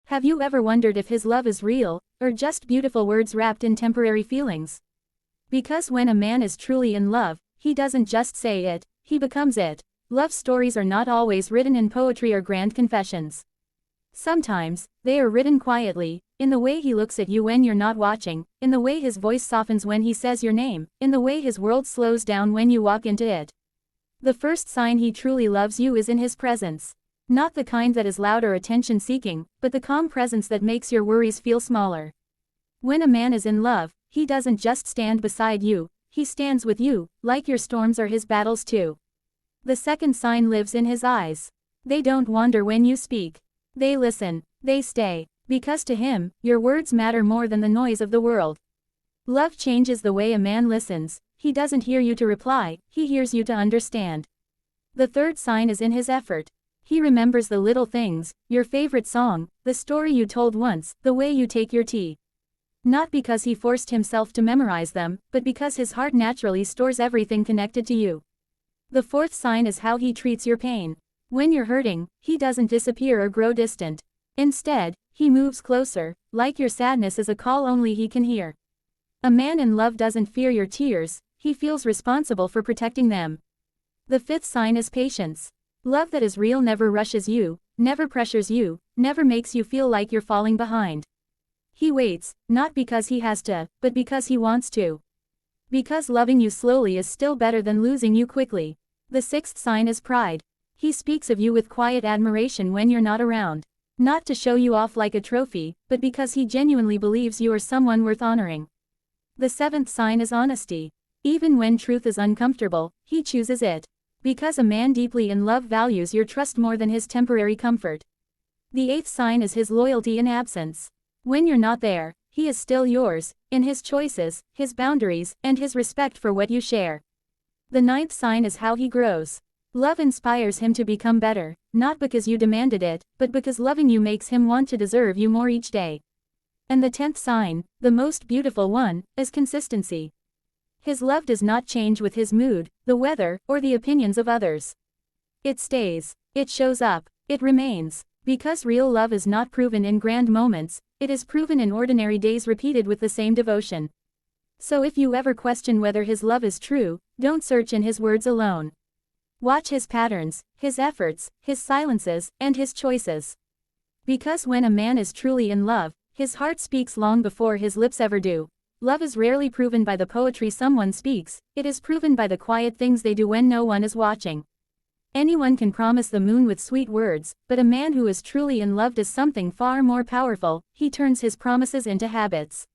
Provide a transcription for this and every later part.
Have you ever wondered if his love is real, or just beautiful words wrapped in temporary feelings? Because when a man is truly in love, he doesn't just say it, he becomes it. Love stories are not always written in poetry or grand confessions. Sometimes, they are written quietly, in the way he looks at you when you're not watching, in the way his voice softens when he says your name, in the way his world slows down when you walk into it. The first sign he truly loves you is in his presence. Not the kind that is loud or attention-seeking, but the calm presence that makes your worries feel smaller. When a man is in love, he doesn't just stand beside you, he stands with you, like your storms are his battles too. The second sign lives in his eyes. They don't wander when you speak. They listen, they stay, because to him, your words matter more than the noise of the world. Love changes the way a man listens. He doesn't hear you to reply, he hears you to understand. The third sign is in his effort. He remembers the little things, your favorite song, the story you told once, the way you take your tea. Not because he forced himself to memorize them, but because his heart naturally stores everything connected to you. The fourth sign is how he treats your pain. When you're hurting, he doesn't disappear or grow distant. Instead, he moves closer, like your sadness is a call only he can hear. A man in love doesn't fear your tears, he feels responsible for protecting them. The fifth sign is patience. Love that is real never rushes you, never pressures you, never makes you feel like you're falling behind. He waits, not because he has to, but because he wants to. Because loving you slowly is still better than losing you quickly. The sixth sign is pride. He speaks of you with quiet admiration when you're not around. Not to show you off like a trophy, but because he genuinely believes you are someone worth honoring. The seventh sign is honesty. Even when truth is uncomfortable, he chooses it. Because a man deeply in love values your trust more than his temporary comfort. The eighth sign is his loyalty in absence. When you're not there, he is still yours, in his choices, his boundaries, and his respect for what you share. The ninth sign is how he grows. Love inspires him to become better, not because you demanded it, but because loving you makes him want to deserve you more each day. And the 10th sign, the most beautiful one, is consistency. His love does not change with his mood, the weather, or the opinions of others. It stays, it shows up, it remains. Because real love is not proven in grand moments, it is proven in ordinary days repeated with the same devotion. So if you ever question whether his love is true, don't search in his words alone. Watch his patterns, his efforts, his silences, and his choices. Because when a man is truly in love, his heart speaks long before his lips ever do. Love is rarely proven by the poetry someone speaks, it is proven by the quiet things they do when no one is watching. Anyone can promise the moon with sweet words, but a man who is truly in love does something far more powerful, he turns his promises into habits.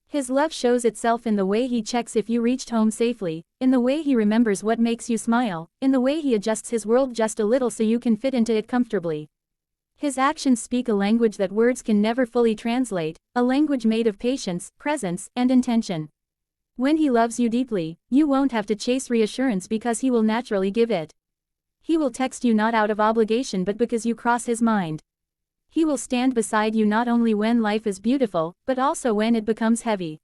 His love shows itself in the way he checks if you reached home safely, in the way he remembers what makes you smile, in the way he adjusts his world just a little so you can fit into it comfortably. His actions speak a language that words can never fully translate, a language made of patience, presence, and intention. When he loves you deeply, you won't have to chase reassurance because he will naturally give it. He will text you not out of obligation but because you cross his mind. He will stand beside you not only when life is beautiful, but also when it becomes heavy.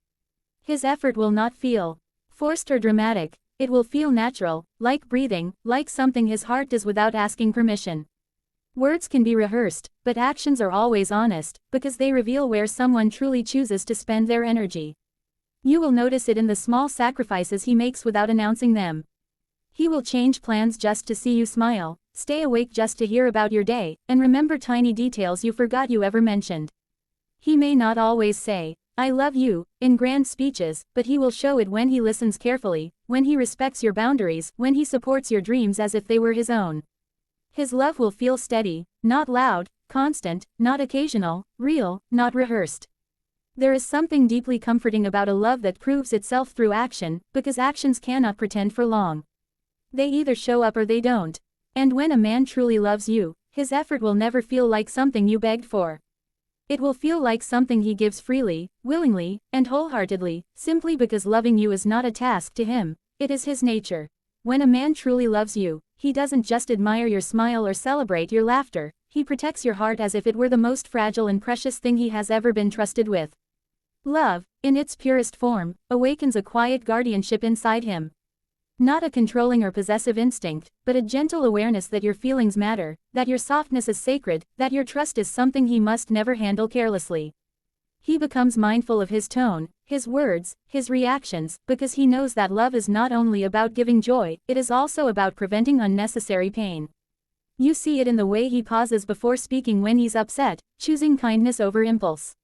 His effort will not feel forced or dramatic, it will feel natural, like breathing, like something his heart does without asking permission. Words can be rehearsed, but actions are always honest, because they reveal where someone truly chooses to spend their energy. You will notice it in the small sacrifices he makes without announcing them. He will change plans just to see you smile, stay awake just to hear about your day, and remember tiny details you forgot you ever mentioned. He may not always say, "I love you," in grand speeches, but he will show it when he listens carefully, when he respects your boundaries, when he supports your dreams as if they were his own. His love will feel steady, not loud, constant, not occasional, real, not rehearsed. There is something deeply comforting about a love that proves itself through action, because actions cannot pretend for long. They either show up or they don't. And when a man truly loves you, his effort will never feel like something you begged for. It will feel like something he gives freely, willingly, and wholeheartedly, simply because loving you is not a task to him, it is his nature. When a man truly loves you, he doesn't just admire your smile or celebrate your laughter, he protects your heart as if it were the most fragile and precious thing he has ever been trusted with. Love, in its purest form, awakens a quiet guardianship inside him. Not a controlling or possessive instinct, but a gentle awareness that your feelings matter, that your softness is sacred, that your trust is something he must never handle carelessly. He becomes mindful of his tone, his words, his reactions, because he knows that love is not only about giving joy, it is also about preventing unnecessary pain. You see it in the way he pauses before speaking when he's upset, choosing kindness over impulse.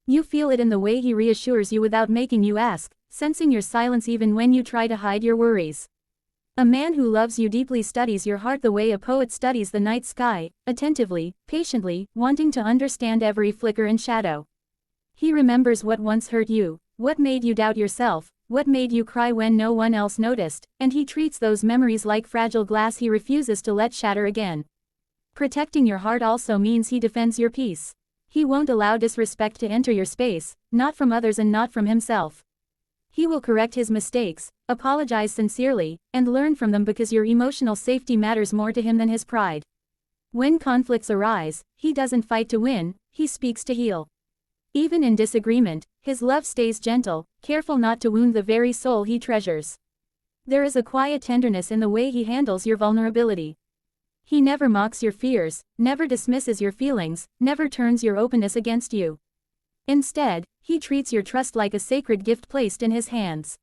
You feel it in the way he reassures you without making you ask, sensing your silence even when you try to hide your worries. A man who loves you deeply studies your heart the way a poet studies the night sky, attentively, patiently, wanting to understand every flicker and shadow. He remembers what once hurt you, what made you doubt yourself, what made you cry when no one else noticed, and he treats those memories like fragile glass he refuses to let shatter again. Protecting your heart also means he defends your peace. He won't allow disrespect to enter your space, not from others and not from himself. He will correct his mistakes, apologize sincerely, and learn from them because your emotional safety matters more to him than his pride. When conflicts arise, he doesn't fight to win, he speaks to heal. Even in disagreement, his love stays gentle, careful not to wound the very soul he treasures. There is a quiet tenderness in the way he handles your vulnerability. He never mocks your fears, never dismisses your feelings, never turns your openness against you. Instead, he treats your trust like a sacred gift placed in his hands.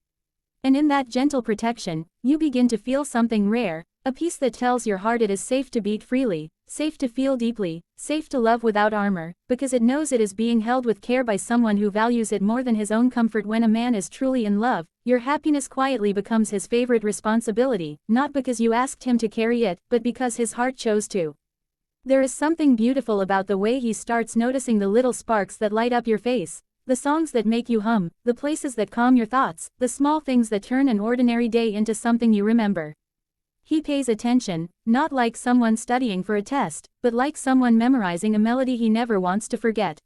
And in that gentle protection, you begin to feel something rare, a peace that tells your heart it is safe to beat freely, safe to feel deeply, safe to love without armor, because it knows it is being held with care by someone who values it more than his own comfort. When a man is truly in love, your happiness quietly becomes his favorite responsibility, not because you asked him to carry it, but because his heart chose to. There is something beautiful about the way he starts noticing the little sparks that light up your face, the songs that make you hum, the places that calm your thoughts, the small things that turn an ordinary day into something you remember. He pays attention, not like someone studying for a test, but like someone memorizing a melody he never wants to forget.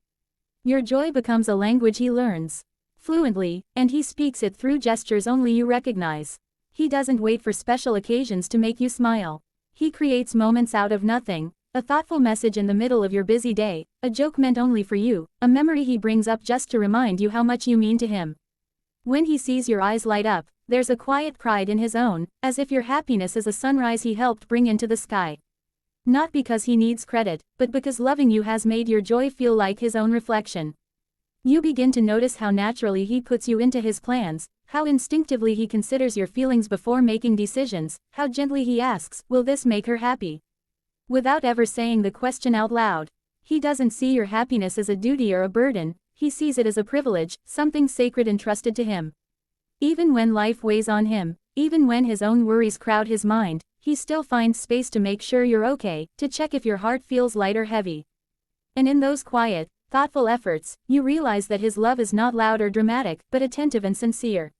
Your joy becomes a language he learns fluently, and he speaks it through gestures only you recognize. He doesn't wait for special occasions to make you smile. He creates moments out of nothing, a thoughtful message in the middle of your busy day, a joke meant only for you, a memory he brings up just to remind you how much you mean to him. When he sees your eyes light up, there's a quiet pride in his own, as if your happiness is a sunrise he helped bring into the sky. Not because he needs credit, but because loving you has made your joy feel like his own reflection. You begin to notice how naturally he puts you into his plans, how instinctively he considers your feelings before making decisions, how gently he asks, "Will this make her happy?" Without ever saying the question out loud. He doesn't see your happiness as a duty or a burden, he sees it as a privilege, something sacred entrusted to him. Even when life weighs on him, even when his own worries crowd his mind, he still finds space to make sure you're okay, to check if your heart feels light or heavy. And in those quiet, thoughtful efforts, you realize that his love is not loud or dramatic, but attentive and sincere.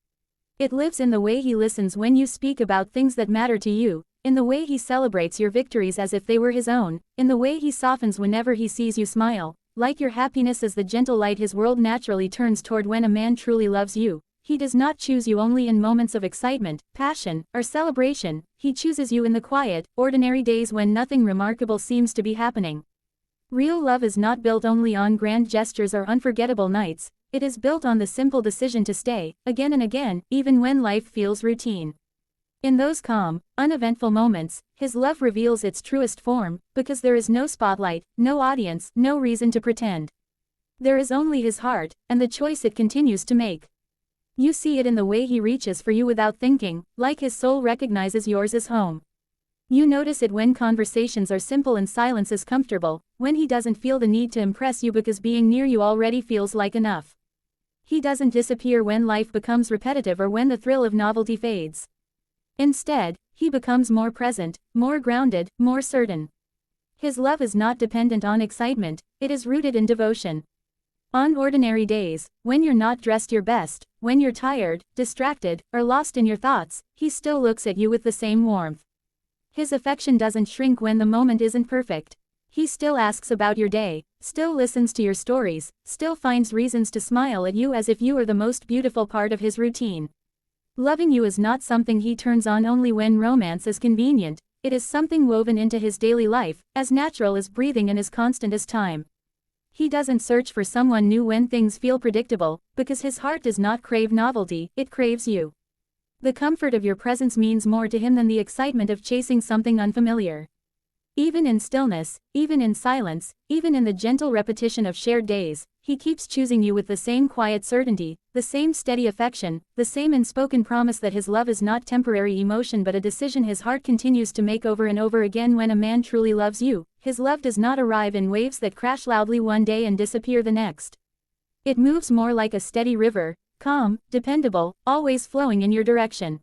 It lives in the way he listens when you speak about things that matter to you, in the way he celebrates your victories as if they were his own, in the way he softens whenever he sees you smile. Like your happiness is the gentle light his world naturally turns toward. When a man truly loves you, he does not choose you only in moments of excitement, passion, or celebration, he chooses you in the quiet, ordinary days when nothing remarkable seems to be happening. Real love is not built only on grand gestures or unforgettable nights, it is built on the simple decision to stay, again and again, even when life feels routine. In those calm, uneventful moments, his love reveals its truest form, because there is no spotlight, no audience, no reason to pretend. There is only his heart, and the choice it continues to make. You see it in the way he reaches for you without thinking, like his soul recognizes yours as home. You notice it when conversations are simple and silence is comfortable, when he doesn't feel the need to impress you because being near you already feels like enough. He doesn't disappear when life becomes repetitive or when the thrill of novelty fades. Instead, he becomes more present, more grounded, more certain. His love is not dependent on excitement, it is rooted in devotion. On ordinary days, when you're not dressed your best, when you're tired, distracted, or lost in your thoughts, he still looks at you with the same warmth. His affection doesn't shrink when the moment isn't perfect. He still asks about your day, still listens to your stories, still finds reasons to smile at you as if you are the most beautiful part of his routine. Loving you is not something he turns on only when romance is convenient, it is something woven into his daily life, as natural as breathing and as constant as time. He doesn't search for someone new when things feel predictable, because his heart does not crave novelty, it craves you. The comfort of your presence means more to him than the excitement of chasing something unfamiliar. Even in stillness, even in silence, even in the gentle repetition of shared days, he keeps choosing you with the same quiet certainty, the same steady affection, the same unspoken promise that his love is not temporary emotion but a decision his heart continues to make over and over again. When a man truly loves you, his love does not arrive in waves that crash loudly one day and disappear the next. It moves more like a steady river, calm, dependable, always flowing in your direction.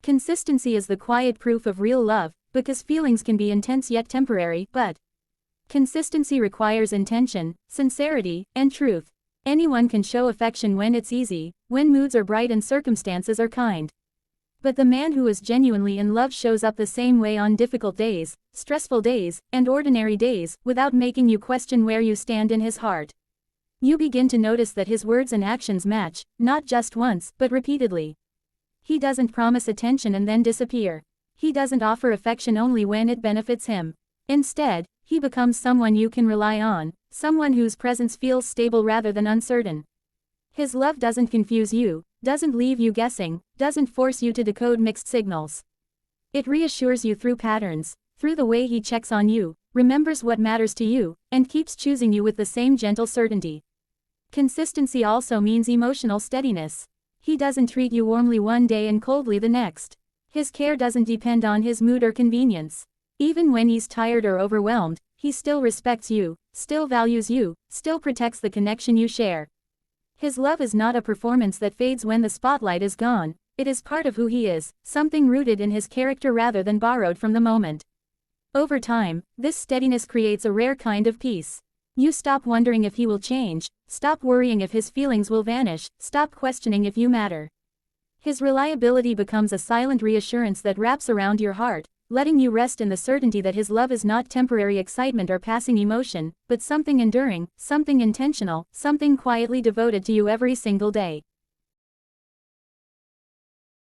Consistency is the quiet proof of real love, because feelings can be intense yet temporary, but consistency requires intention, sincerity, and truth. Anyone can show affection when it's easy, when moods are bright and circumstances are kind. But the man who is genuinely in love shows up the same way on difficult days, stressful days, and ordinary days, without making you question where you stand in his heart. You begin to notice that his words and actions match, not just once, but repeatedly. He doesn't promise attention and then disappear. He doesn't offer affection only when it benefits him. Instead, he becomes someone you can rely on, someone whose presence feels stable rather than uncertain. His love doesn't confuse you, doesn't leave you guessing, doesn't force you to decode mixed signals. It reassures you through patterns, through the way he checks on you, remembers what matters to you, and keeps choosing you with the same gentle certainty. Consistency also means emotional steadiness. He doesn't treat you warmly one day and coldly the next. His care doesn't depend on his mood or convenience. Even when he's tired or overwhelmed, he still respects you, still values you, still protects the connection you share. His love is not a performance that fades when the spotlight is gone. It is part of who he is, something rooted in his character rather than borrowed from the moment. Over time, this steadiness creates a rare kind of peace. You stop wondering if he will change, stop worrying if his feelings will vanish, stop questioning if you matter. His reliability becomes a silent reassurance that wraps around your heart, letting you rest in the certainty that his love is not temporary excitement or passing emotion, but something enduring, something intentional, something quietly devoted to you every single day.